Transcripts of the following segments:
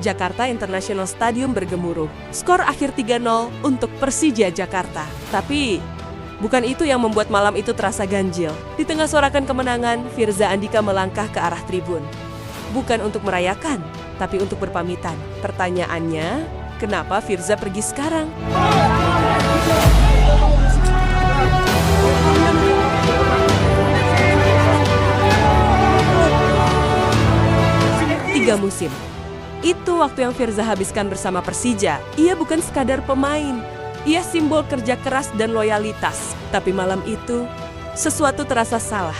Jakarta International Stadium bergemuruh. Skor akhir 3-0 untuk Persija Jakarta. Tapi bukan itu yang membuat malam itu terasa ganjil. Di tengah sorakan kemenangan, Firza Andika melangkah ke arah tribun. Bukan untuk merayakan, tapi untuk berpamitan. Pertanyaannya, kenapa Firza pergi sekarang? Tiga musim. Itu waktu yang Firza habiskan bersama Persija. Ia bukan sekadar pemain. Ia simbol kerja keras dan loyalitas. Tapi malam itu, sesuatu terasa salah.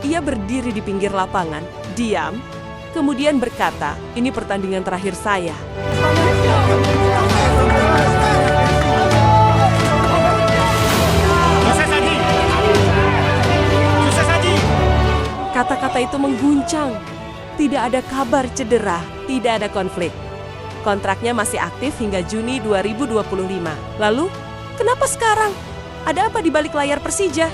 Ia berdiri di pinggir lapangan, diam, kemudian berkata, "Ini pertandingan terakhir saya." Kata-kata itu mengguncang. Tidak ada kabar cedera, tidak ada konflik. Kontraknya masih aktif hingga Juni 2025. Lalu, kenapa sekarang? Ada apa di balik layar Persija?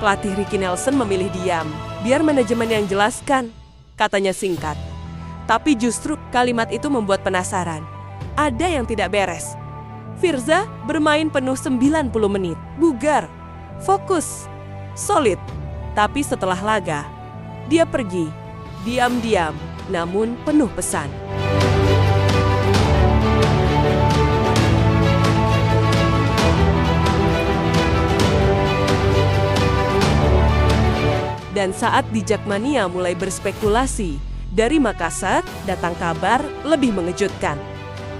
Pelatih Ricky Nelson memilih diam, biar manajemen yang jelaskan. Katanya singkat. Tapi justru kalimat itu membuat penasaran. Ada yang tidak beres. Firza bermain penuh 90 menit, bugar, fokus, solid. Tapi setelah laga, dia pergi, diam-diam, namun penuh pesan. Dan saat di Jakmania mulai berspekulasi, dari Makassar datang kabar lebih mengejutkan.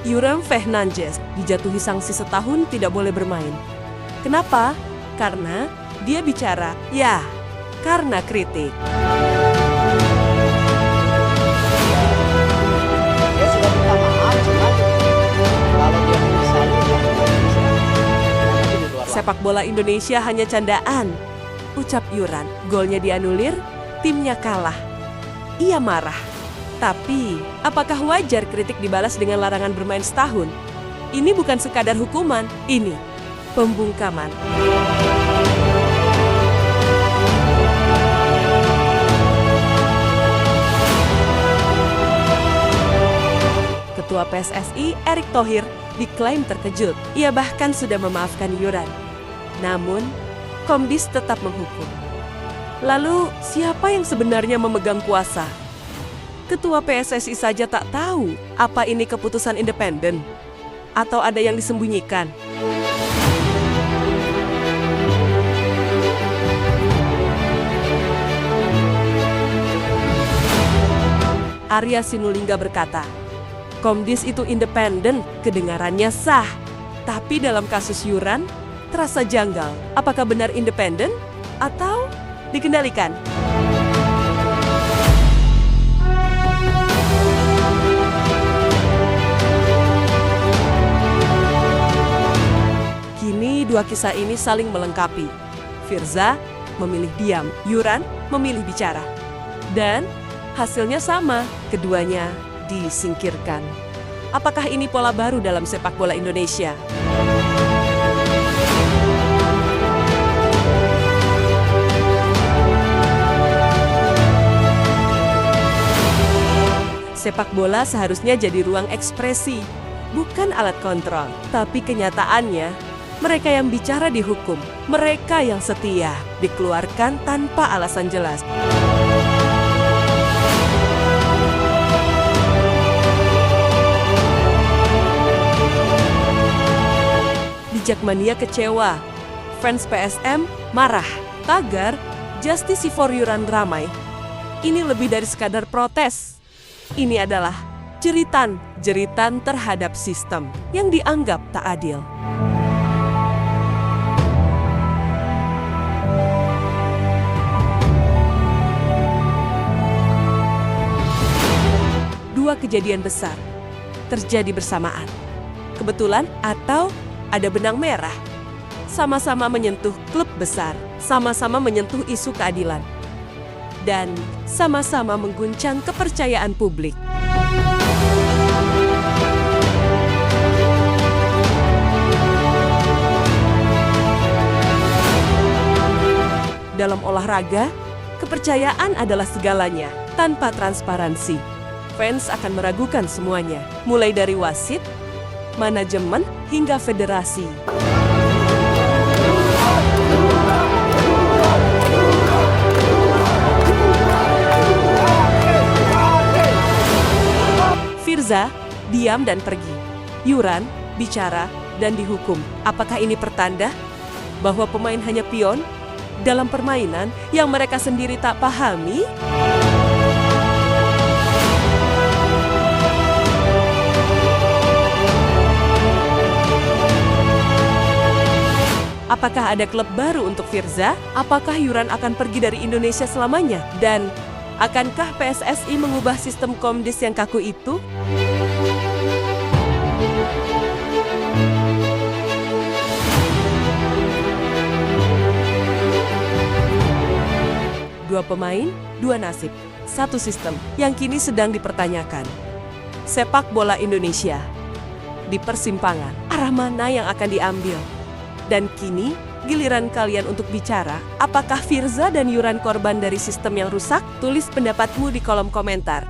Yurem Fernandes dijatuhi sanksi setahun tidak boleh bermain. Kenapa? Karena dia bicara, ya, karena kritik. Dia sudah minta maaf, cuman kalau dia menyesali, Sepak bola Indonesia hanya candaan, ucap Yuran. Golnya dianulir, timnya kalah. Ia marah. Tapi, apakah wajar kritik dibalas dengan larangan bermain setahun? Ini bukan sekadar hukuman, ini pembungkaman. Ketua PSSI, Erick Thohir, diklaim terkejut. Ia bahkan sudah memaafkan Yuran. Namun, Komdis tetap menghukum. Lalu, siapa yang sebenarnya memegang kuasa? Ketua PSSI saja tak tahu apa ini keputusan independen atau ada yang disembunyikan. Arya Sinulinga berkata, Komdis itu independen, kedengarannya sah. Tapi dalam kasus Yuran, terasa janggal. Apakah benar independen atau dikendalikan? Kini dua kisah ini saling melengkapi. Firza memilih diam, Yuran memilih bicara. Dan hasilnya sama, keduanya disingkirkan. Apakah ini pola baru dalam sepak bola Indonesia? Sepak bola seharusnya jadi ruang ekspresi, bukan alat kontrol. Tapi kenyataannya, mereka yang bicara dihukum, mereka yang setia dikeluarkan tanpa alasan jelas. Di Jakmania kecewa, fans PSM marah, tagar Justice for Yuran ramai. Ini lebih dari sekadar protes. Ini adalah jeritan terhadap sistem yang dianggap tak adil. Dua kejadian besar terjadi bersamaan. Kebetulan atau ada benang merah. Sama-sama menyentuh klub besar, sama-sama menyentuh isu keadilan. Dan sama-sama mengguncang kepercayaan publik. Dalam olahraga, kepercayaan adalah segalanya. Tanpa transparansi, fans akan meragukan semuanya, mulai dari wasit, manajemen, hingga federasi. Firza diam dan pergi. Yuran bicara dan dihukum. Apakah ini pertanda bahwa pemain hanya pion dalam permainan yang mereka sendiri tak pahami? Apakah ada klub baru untuk Firza? Apakah Yuran akan pergi dari Indonesia selamanya? Dan akankah PSSI mengubah sistem komdis yang kaku itu? Dua pemain, dua nasib, satu sistem yang kini sedang dipertanyakan. Sepak bola Indonesia di persimpangan, arah mana yang akan diambil? Dan kini, giliran kalian untuk bicara, apakah Firza dan Yuran korban dari sistem yang rusak? Tulis pendapatmu di kolom komentar.